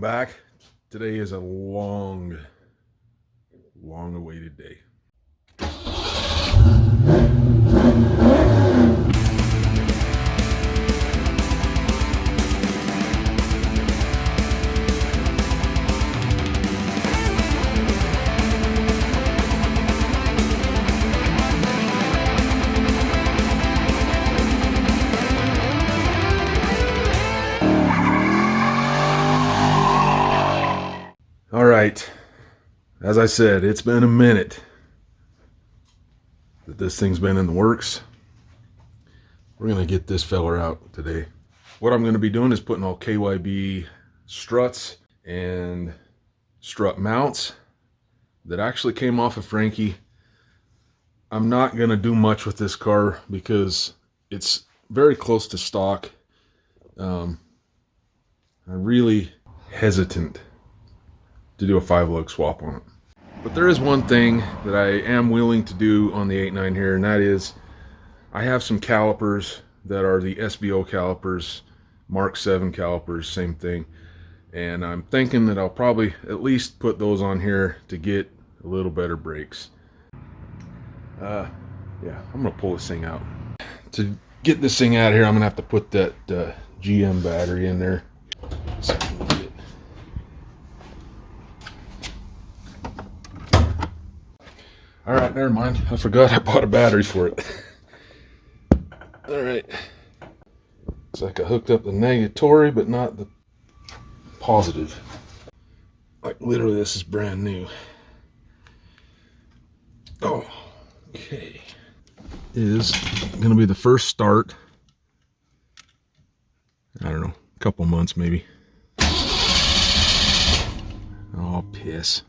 back. Today is a long awaited day. All right, as I said, it's been a minute that this thing's been in the works. We're gonna get this feller out today. What I'm gonna be doing is putting all KYB struts and strut mounts that actually came off of Frankie. I'm not gonna do much with this car because it's very close to stock. I'm really hesitant to do a 5-lug swap on it. But there is one thing that I am willing to do on the 8.9 here, and that is I have some calipers that are the SBO calipers, Mark 7 calipers, same thing. And I'm thinking that I'll probably at least put those on here to get a little better brakes. Yeah, I'm gonna pull this thing out. To get this thing out of here, I'm gonna have to put that GM battery in there. So all right, never mind. I forgot I bought a battery for it. All right. Looks like I hooked up the negatory, but not the positive. Like literally, this is brand new. Oh, okay. Is gonna be the first start. I don't know, a couple months maybe. Oh, piss.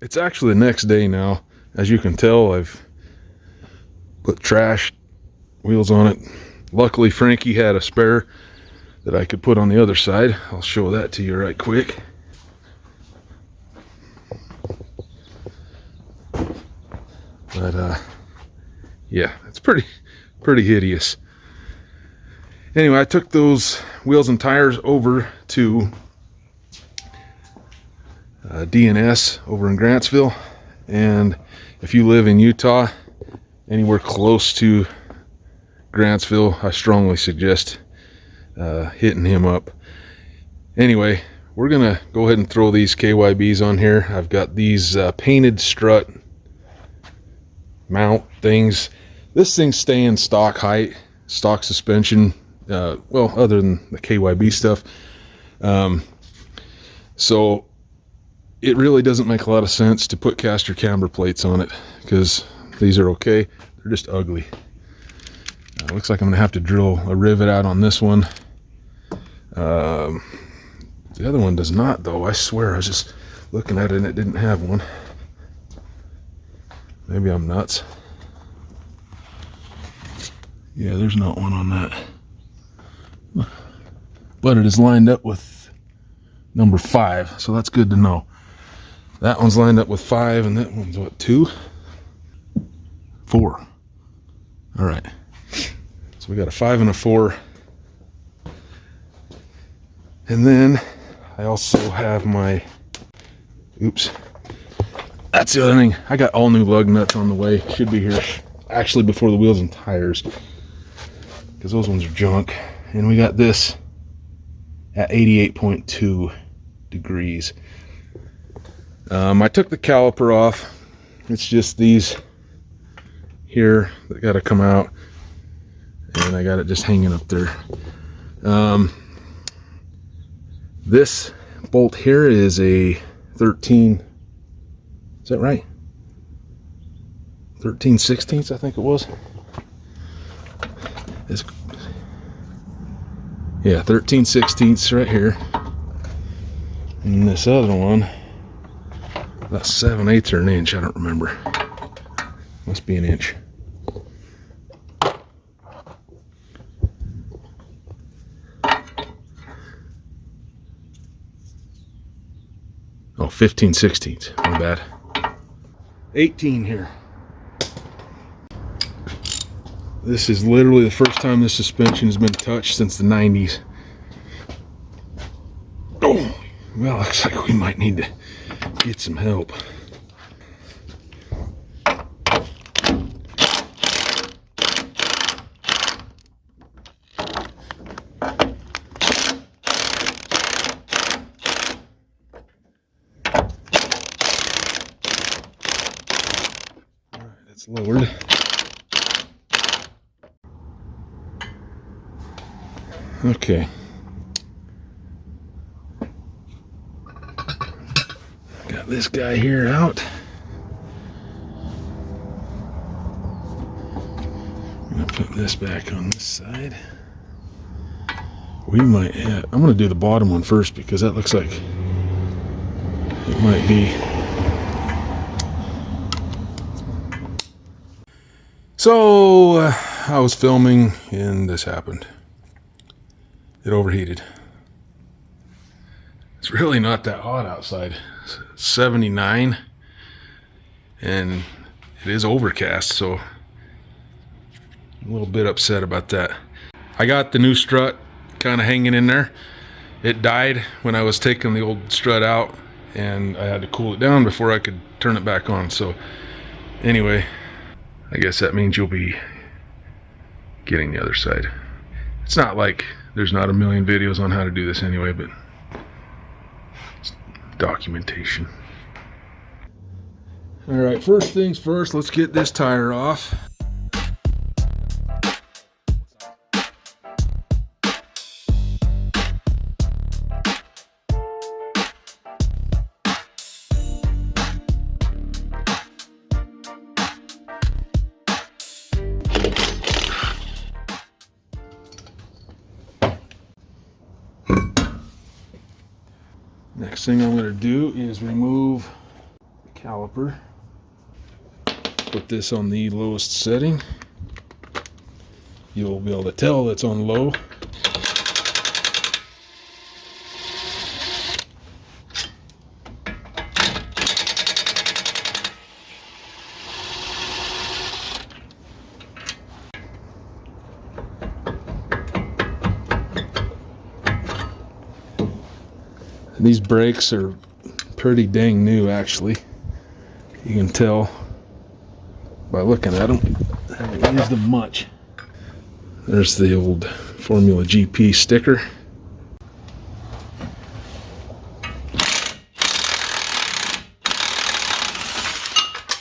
It's actually the next day now. As you can tell, I've put trash wheels on it. Luckily, Frankie had a spare that I could put on the other side. I'll show that to you right quick. But yeah, it's pretty hideous. Anyway, I took those wheels and tires over to DNS over in Grantsville, and if you live in Utah, anywhere close to Grantsville, I strongly suggest hitting him up. Anyway, we're gonna go ahead and throw these KYBs on here. I've got these painted strut mount things. This thing's staying stock height, stock suspension, well, other than the KYB stuff. So it really doesn't make a lot of sense to put caster camber plates on it because these are okay. They're just ugly. Looks like I'm gonna have to drill a rivet out on this one. The other one does not, though. I swear I was just looking at it and it didn't have one. Maybe I'm nuts. Yeah, there's not one on that. But it is lined up with number 5, so that's good to know. That one's lined up with 5, and that one's what, 2? 4. All right. So we got a 5 and a 4. And then I also have my, oops. That's the other thing. I got all new lug nuts on the way. Should be here actually before the wheels and tires, because those ones are junk. And we got this at 88.2 degrees. I took the caliper off. It's just these here that got to come out, and I got it just hanging up there. This bolt here is a 13 Is that right? 13/16 I think it was. Yeah, 13/16 right here. And this other one, about 7/8 or an inch, I don't remember. Must be an inch. Oh, 15/16, my bad. 18 here. This is literally the first time this suspension has been touched since the 90s. Oh, well, looks like we might need to get some help. It's lowered. Okay. Got this guy here out. I'm gonna put this back on this side. We might have, I'm gonna do the bottom one first because that looks like it might be. So I was filming and this happened. It overheated. It's really not that hot outside. It's 79 and it is overcast, so I'm a little bit upset about that. I got the new strut kind of hanging in there. It died when I was taking the old strut out and I had to cool it down before I could turn it back on. So anyway, I guess that means you'll be getting the other side. It's not like there's not a million videos on how to do this anyway, but it's documentation. All right, first things first, let's get this tire off. Next thing I'm going to do is remove the caliper. Put this on the lowest setting. You'll be able to tell it's on low. These brakes are pretty dang new, actually. You can tell by looking at them. I haven't used them much. There's the old Formula GP sticker.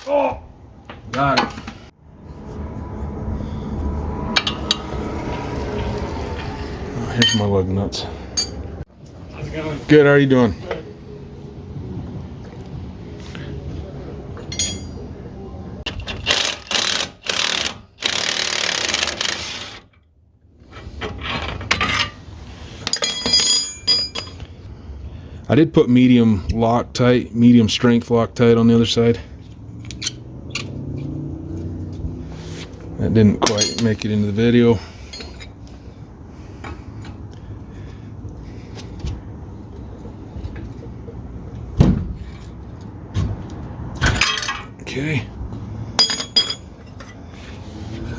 Oh, got it. Oh, here's my lug nuts. Good, how are you doing? I did put medium Loctite, medium strength Loctite on the other side. That didn't quite make it into the video. Okay.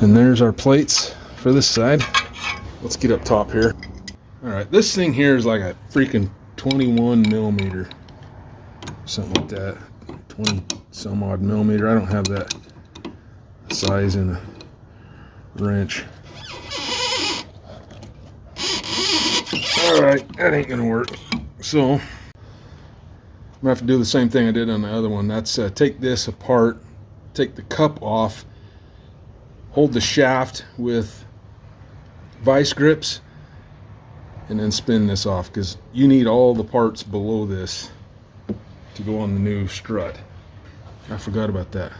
And there's our plates for this side. Let's get up top here. All right, this thing here is like a freaking 21 millimeter, something like that. 20 some odd millimeter. I don't have that size in a wrench. All right, that ain't gonna work. So I'm gonna have to do the same thing I did on the other one. That's take this apart, take the cup off, hold the shaft with vice grips, and then spin this off, because you need all the parts below this to go on the new strut. I forgot about that.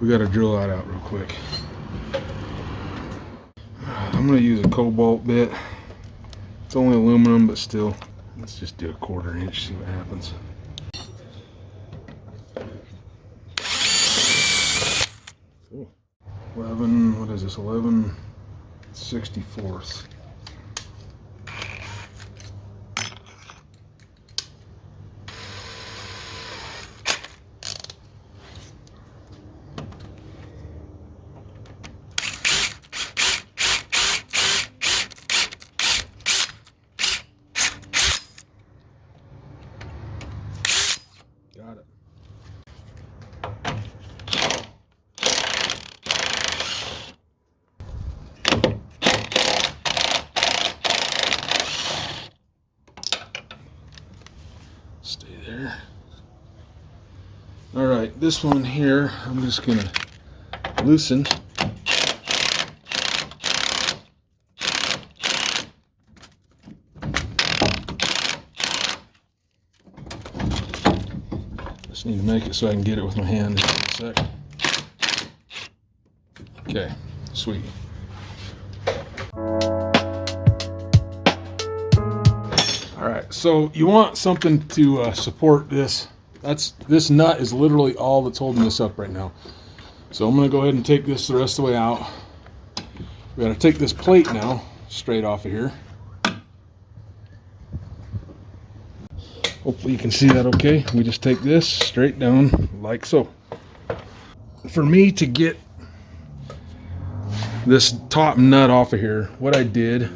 We got to drill that out real quick. I'm going to use a cobalt bit. It's only aluminum, but still. Let's just do a 1/4 inch, see what happens. Cool. 11, what is this, 11/64. Got it. Stay there. All right, this one here, I'm just gonna loosen. Just need to make it so I can get it with my hand in a sec. Okay, sweet. All right, so you want something to support this. This nut is literally all that's holding this up right now. So I'm gonna go ahead and take this the rest of the way out. We gotta take this plate now straight off of here. Hopefully you can see that okay. We just take this straight down like so. For me to get this top nut off of here, what I did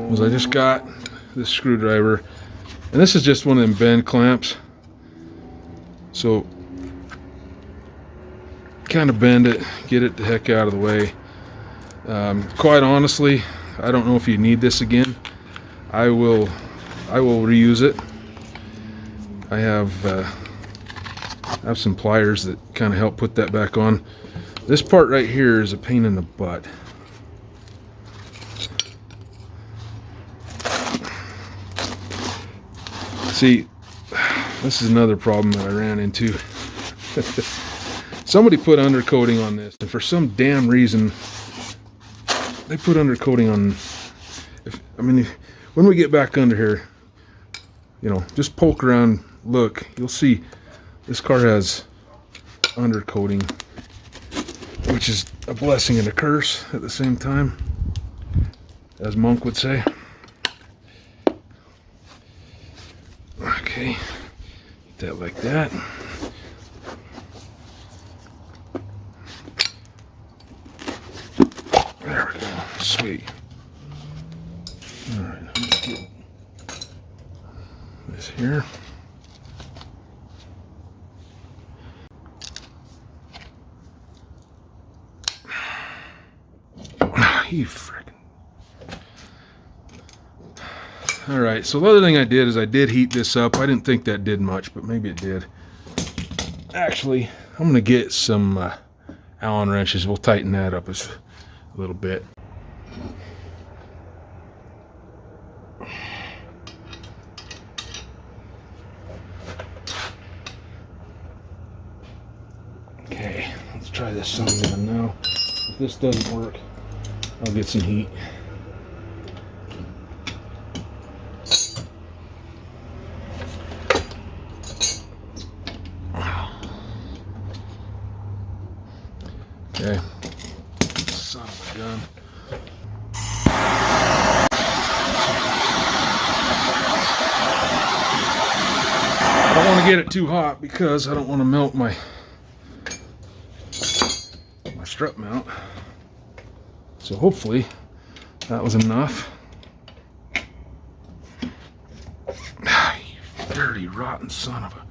was I just got this screwdriver, and this is just one of them bend clamps. So kind of bend it, get it the heck out of the way. Quite honestly, I don't know if you need this again. I will reuse it. I have some pliers that kind of help put that back on. This part right here is a pain in the butt. See, this is another problem that I ran into. Somebody put undercoating on this, and for some damn reason, they put undercoating on. When we get back under here, you know, just poke around, look, you'll see this car has undercoating, which is a blessing and a curse at the same time, as Monk would say. Okay, get that like that. There we go, sweet. All right, let's get this here. You frickin'. All right, so the other thing I did is I did heat this up. I didn't think that did much, but maybe it did. Actually, I'm gonna get some Allen wrenches. We'll tighten that up a little bit. Okay, let's try this some again now. If this doesn't work, I'll get some heat. Okay, son of a gun. I don't want to get it too hot because I don't want to melt my strut mount. So hopefully that was enough. You dirty, rotten son of a...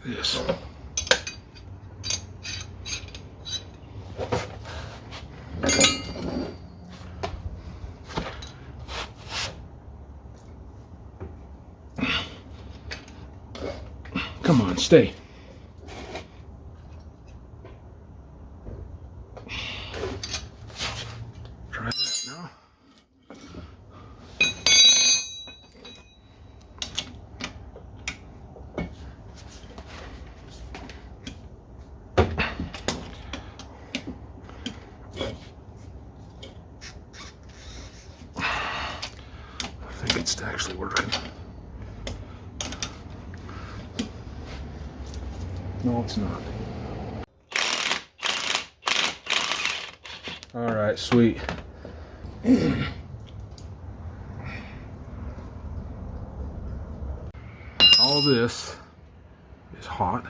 This. Come on, stay. think it's actually working. No, it's not. All right, sweet. All this is hot.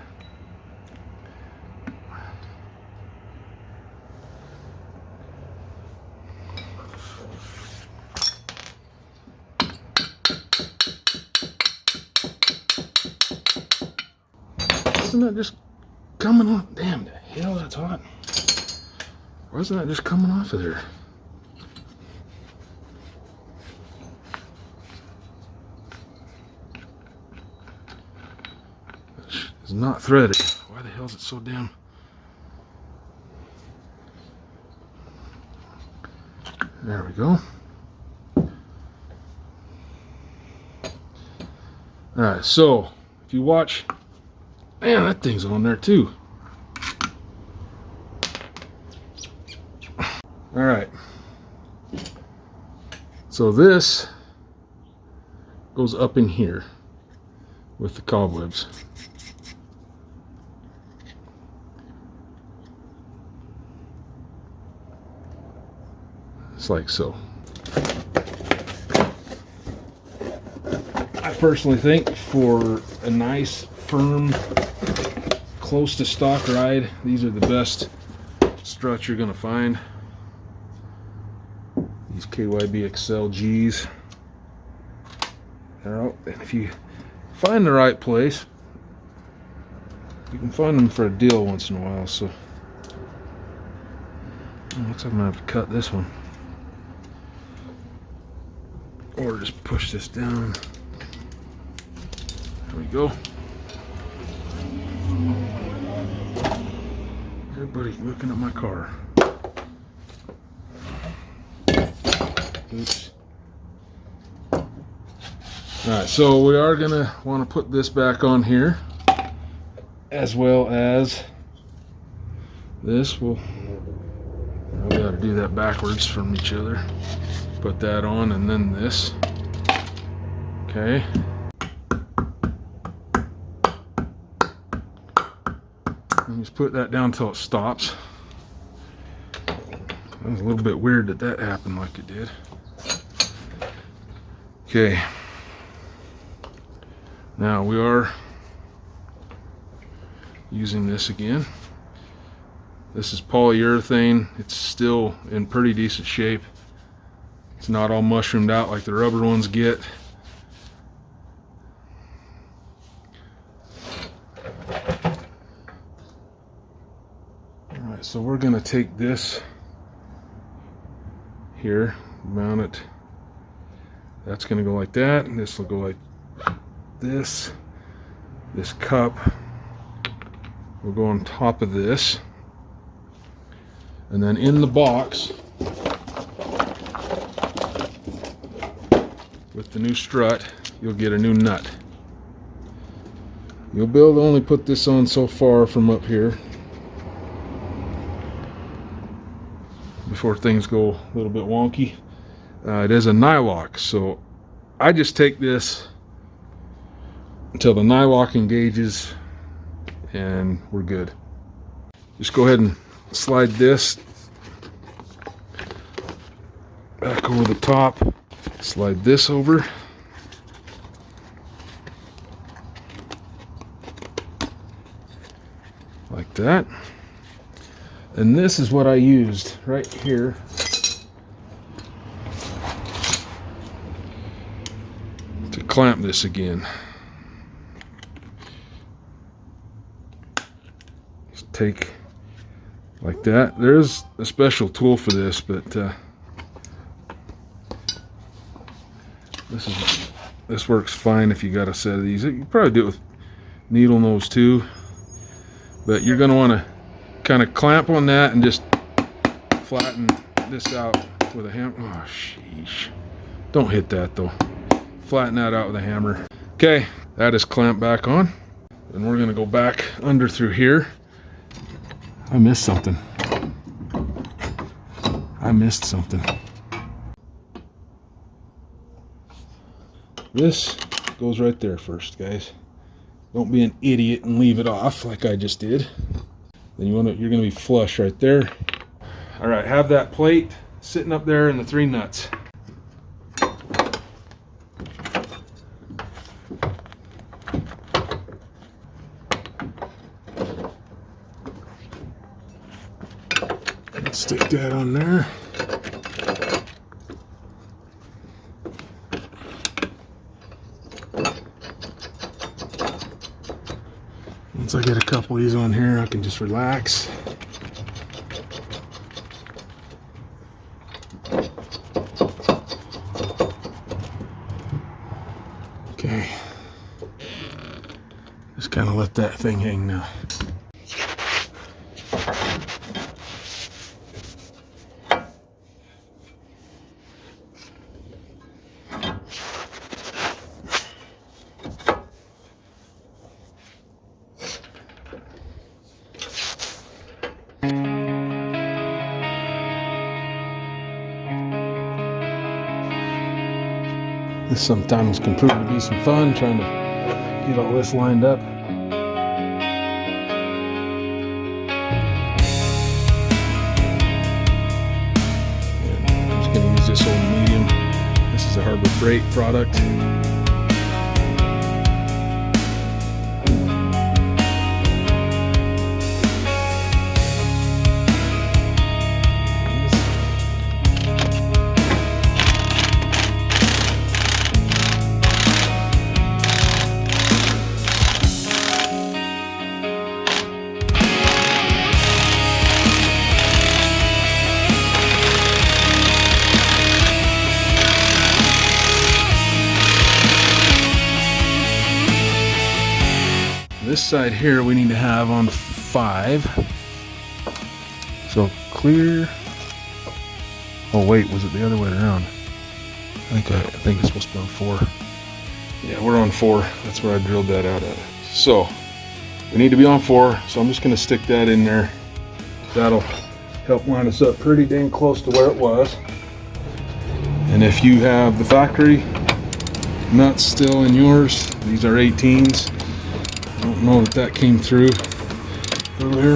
Isn't that just coming off? Damn, the hell, that's hot. Why isn't that just coming off of there? It's not threaded. Why the hell is it so damn? There we go. Alright, so if you watch, man, that thing's on there too. Alright, so this goes up in here with the cobwebs. It's like so. I personally think for a nice, firm, close to stock ride, these are the best struts you're going to find. These KYB XLGs. They're out, and if you find the right place, you can find them for a deal once in a while. So, looks like I'm going to have to cut this one. Or just push this down. There we go. Everybody looking at my car. Oops. Alright, so we are going to want to put this back on here, as well as this. We got to do that backwards from each other. Put that on, and then this. Okay. And just put that down until it stops. That was a little bit weird that that happened like it did. Okay. Now we are using this again. This is polyurethane. It's still in pretty decent shape. It's not all mushroomed out like the rubber ones get. Alright, so we're going to take this here, mount it. That's going to go like that, and this will go like this. This cup will go on top of this. And then in the box, with the new strut, you'll get a new nut. You'll be able to only put this on so far from up here before things go a little bit wonky. It is a nylock, so I just take this until the nylock engages and we're good. Just go ahead and slide this back over the top. Slide this over. Like that. And this is what I used right here to clamp this again. Just take like that. There's a special tool for this, but this works fine if you got a set of these. You can probably do it with needle nose too, but you're going to want to kind of clamp on that and just flatten this out with a hammer. Oh, sheesh. Don't hit that though. Flatten that out with a hammer. Okay, that is clamped back on. And we're going to go back under through here. I missed something. This goes right there first, guys. Don't be an idiot and leave it off like I just did. Then you're gonna be flush right there. All right, have that plate sitting up there and the 3 nuts. Let's stick that on there. Once I get a couple of these on here, I can just relax. Okay. Just kind of let that thing hang now. This sometimes can prove to be some fun, trying to get all this lined up. And I'm just going to use this old medium. This is a Harbor Freight product. This side here we need to have on 5. So clear. Oh wait, was it the other way around? I think it's supposed to be on 4. Yeah, we're on 4. That's where I drilled that out at. So we need to be on 4. So I'm just going to stick that in there. That'll help line us up pretty dang close to where it was. And if you have the factory nuts still in yours, these are 18s. I don't know that came through earlier.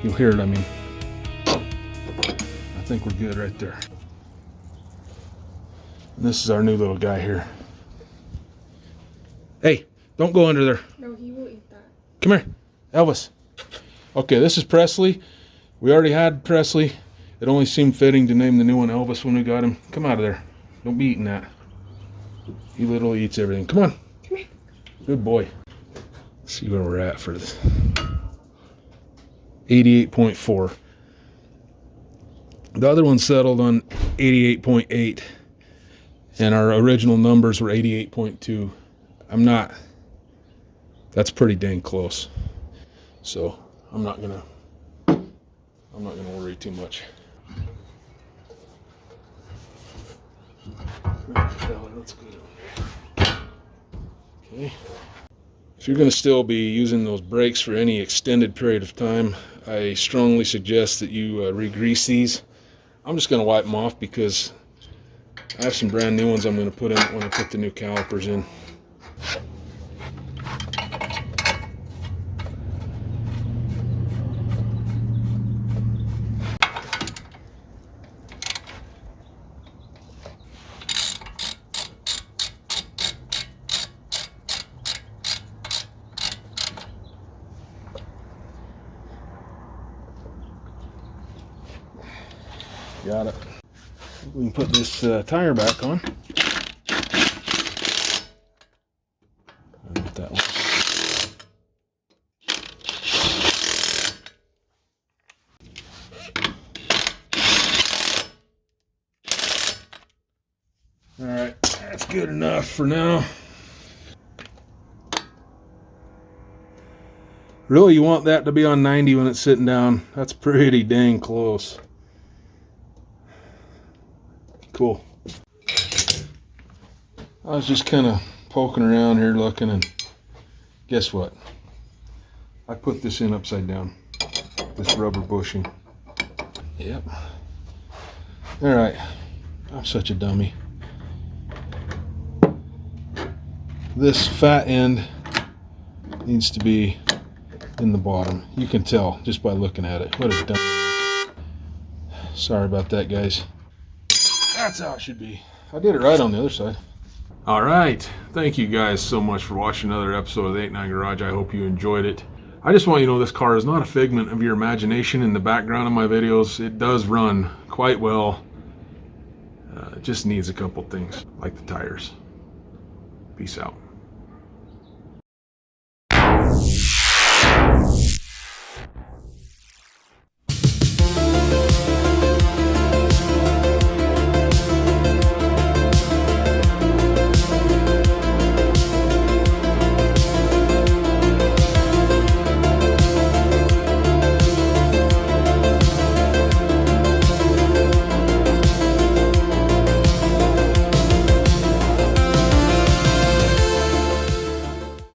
You'll hear it, I mean. I think we're good right there. And this is our new little guy here. Hey, don't go under there. No, he will eat that. Come here, Elvis. Okay, this is Presley. We already had Presley. It only seemed fitting to name the new one Elvis when we got him. Come out of there. Don't be eating that. He literally eats everything. Come on. Come here. Good boy. Let's see where we're at for this. 88.4. The other one settled on 88.8. And our original numbers were 88.2. That's pretty dang close. So I'm not gonna worry too much. That's good. Okay. If you're gonna still be using those brakes for any extended period of time, I strongly suggest that you re-grease these. I'm just gonna wipe them off because I have some brand new ones I'm gonna put in when I put the new calipers in. Got it. We can put this tire back on. That one. All right, that's good enough for now. Really, you want that to be on 90 when it's sitting down. That's pretty dang close. Cool. I was just kind of poking around here looking, and guess what? I put this in upside down, this rubber bushing. Yep. All right, I'm such a dummy. This fat end needs to be in the bottom. You can tell just by looking at it. What a dummy. Sorry about that, guys. That's how it should be. I did it right on the other side. All right, thank you guys so much for watching another episode of the 89 Garage. I hope you enjoyed it. I just want you to know this car is not a figment of your imagination. In the background of my videos, it does run quite well. It just needs a couple things, like the tires. Peace out.